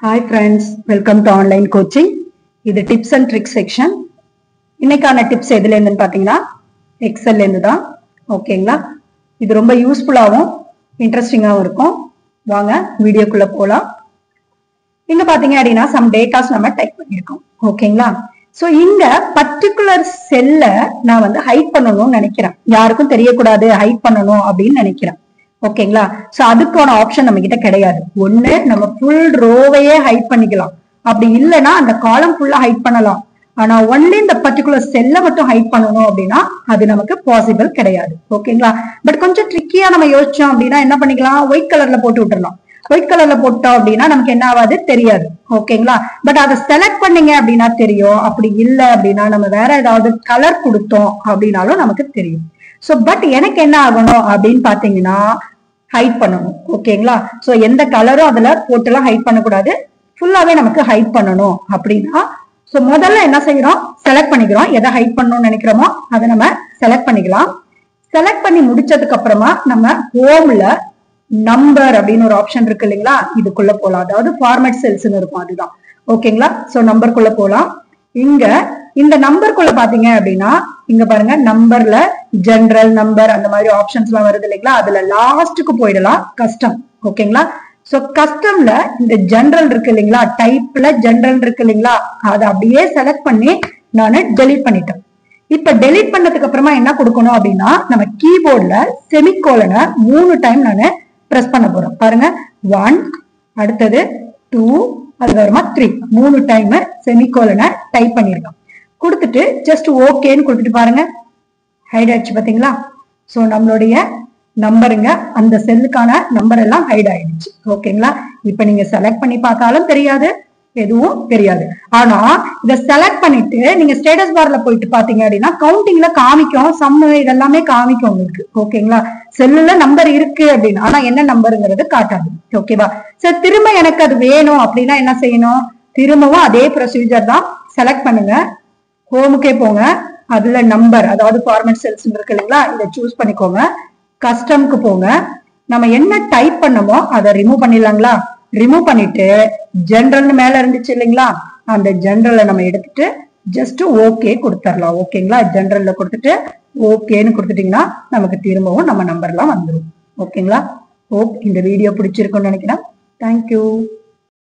Hi friends, welcome to online coaching. இது tips and tricks section. இன்னைக்கான tips எதுல இருந்துன்னு பாத்தீங்கன்னா எக்ஸல்ல இருந்து தான். ஓகேங்களா? இது ரொம்ப யூஸ்ஃபுல்லாவும் இன்ட்ரெஸ்டிங்காவும் இருக்கும். வாங்க வீடியோக்குள்ள போலாம். இங்க பாத்தீங்க அப்படின்னா சம் டேட்டாஸ் நம்ம டைப் பண்ணிருக்கோம். ஓகேங்களா? சோ இந்த பர்டிகுலர் செல்ல நான் வந்து ஹைட் பண்ணணும்னு நினைக்கிறேன். யாருக்கும் தெரியக்கூடாது ஹைட் பண்ணணும் அப்படின்னு நினைக்கிறேன். ஓகேங்களா? சோ அதுக்கான ஆப்ஷன் நம்ம கிட்ட கிடையாது. ஒண்ணு நம்ம ஃபுல் ரோவையே ஹைட் பண்ணிக்கலாம், அப்படி இல்லைன்னா அந்த காலம் ஃபுல்லா ஹைட் பண்ணலாம். ஆனா ஒன்லி இந்த பர்டிகுலர் செல்ல மட்டும் ஹைட் பண்ணணும் அப்படின்னா அது நமக்கு பாசிபிள் கிடையாது. ஓகேங்களா? பட் கொஞ்சம் ட்ரிக்கியா நம்ம யோசிச்சோம் அப்படின்னா என்ன பண்ணிக்கலாம், ஒயிட் கலர்ல போட்டு விட்டுறலாம். ஒயிட் கலர்ல போட்டோம் அப்படின்னா நமக்கு என்ன ஆகாது தெரியாது. ஓகேங்களா? பட் அதை செலக்ட் பண்ணீங்க அப்படின்னா தெரியும். அப்படி இல்லை அப்படின்னா நம்ம வேற ஏதாவது கலர் கொடுத்தோம் அப்படின்னாலும் நமக்கு தெரியும். சோ பட் எனக்கு என்ன ஆகணும் அப்படின்னு பாத்தீங்கன்னா ஹைட் பண்ணணும். ஓகேங்களா? சோ எந்த கலரும் அதுல போட்டுலாம் ஹைட் பண்ணக்கூடாது, ஃபுல்லாவே நமக்கு ஹைட் பண்ணணும் அப்படின்னா சோ முதல்ல என்ன செய்யறோம், செலக்ட் பண்ணிக்கிறோம். எதை ஹைட் பண்ணணும்னு நினைக்கிறோமோ அதை நம்ம செலக்ட் பண்ணிக்கலாம். செலக்ட் பண்ணி முடிச்சதுக்கு அப்புறமா நம்ம ஹோம்ல நம்பர் அப்படின்னு ஒரு ஆப்ஷன் இருக்கு இல்லைங்களா, இதுக்குள்ள போலாம். அதாவது ஃபார்மேட் செல்ஸ்ன்னு இருக்கும், அதுதான். ஓகேங்களா? சோ நம்பருக்குள்ள போலாம். இங்க இந்த நம்பருக்குள்ள பாத்தீங்க அப்படின்னா இங்க பாருங்க, நம்பர்ல ஜெனரல் நம்பர் அந்த மாதிரி ஆப்ஷன்ஸ் எல்லாம் வருது இல்லைங்களா, அதுல லாஸ்ட்டுக்கு போயிடலாம் கஸ்டம். ஓகேங்களா? சோ கஸ்டம்ல இந்த ஜெனரல் இருக்கு இல்லைங்களா, டைப்ல ஜெனரல் இருக்கு இல்லைங்களா, அதை அப்படியே செலக்ட் பண்ணி நான் டெலீட் பண்ணிட்டேன். இப்ப டெலீட் பண்ணதுக்கு அப்புறமா என்ன கொடுக்கணும் அப்படின்னா நம்ம கீபோர்ட்ல செமிகோலனை 3 டைம் நான் பிரஸ் பண்ண போறோம். பாருங்க, 1, அடுத்தது 2, அதுக்கப்புறமா 3, 3 டைம் செமிகோலனை டைப் பண்ணிருக்கோம். கொடுத்துட்டு ஜஸ்ட் ஓகேன்னு கொடுத்துட்டு பாருங்க, ஹைட் ஆயிடுச்சு பாத்தீங்களா. சோ நம்மளுடைய நம்பருங்க, அந்த செல்லுக்கான நம்பர் எல்லாம் ஹைட் ஆயிடுச்சு. ஓகேங்களா? இப்ப நீங்க செலக்ட் பண்ணி பார்த்தாலும் தெரியாது, எதுவும் தெரியாது. ஆனா இத செலக்ட் பண்ணிட்டு நீங்க ஸ்டேட்டஸ் பார்ல போயிட்டு பாத்தீங்க அப்படின்னா கவுண்டிங்ல காமிக்கும், சம் இதெல்லாமே காமிக்கும் உங்களுக்கு. ஓகேங்களா? செல்லுல நம்பர் இருக்கு அப்படின்னு, ஆனா என்ன நம்பருங்கிறது காட்டாது. ஓகேவா? சரி, திரும்ப எனக்கு அது வேணும் அப்படின்னா என்ன செய்யணும், திரும்பவும் அதே ப்ரொசீஜர் தான். செலக்ட் பண்ணுங்க, ஹோமுக்கே போங்க, அதுல நம்பர் அதாவது ஃபார்மேட் செல்ஸ் இருக்கு இல்லைங்களா, இதை சூஸ் பண்ணிக்கோங்க. கஸ்டம்க்கு போங்க, நம்ம என்ன டைப் பண்ணமோ அதை ரிமூவ் பண்ணிடலாங்களா. ரிமூவ் பண்ணிட்டு ஜெனரல்னு மேல இருந்துச்சு இல்லைங்களா, அந்த ஜெனரலை நம்ம எடுத்துட்டு ஜஸ்ட் ஓகே கொடுத்துடலாம். ஓகேங்களா? ஜெனரல்ல கொடுத்துட்டு ஓகேன்னு கொடுத்துட்டீங்கன்னா நமக்கு திரும்பவும் நம்ம நம்பர்லாம் வந்துடும். ஓகேங்களா? ஓகே, இந்த வீடியோ பிடிச்சிருக்கும்னு நினைக்கிறேன். தேங்க்யூ.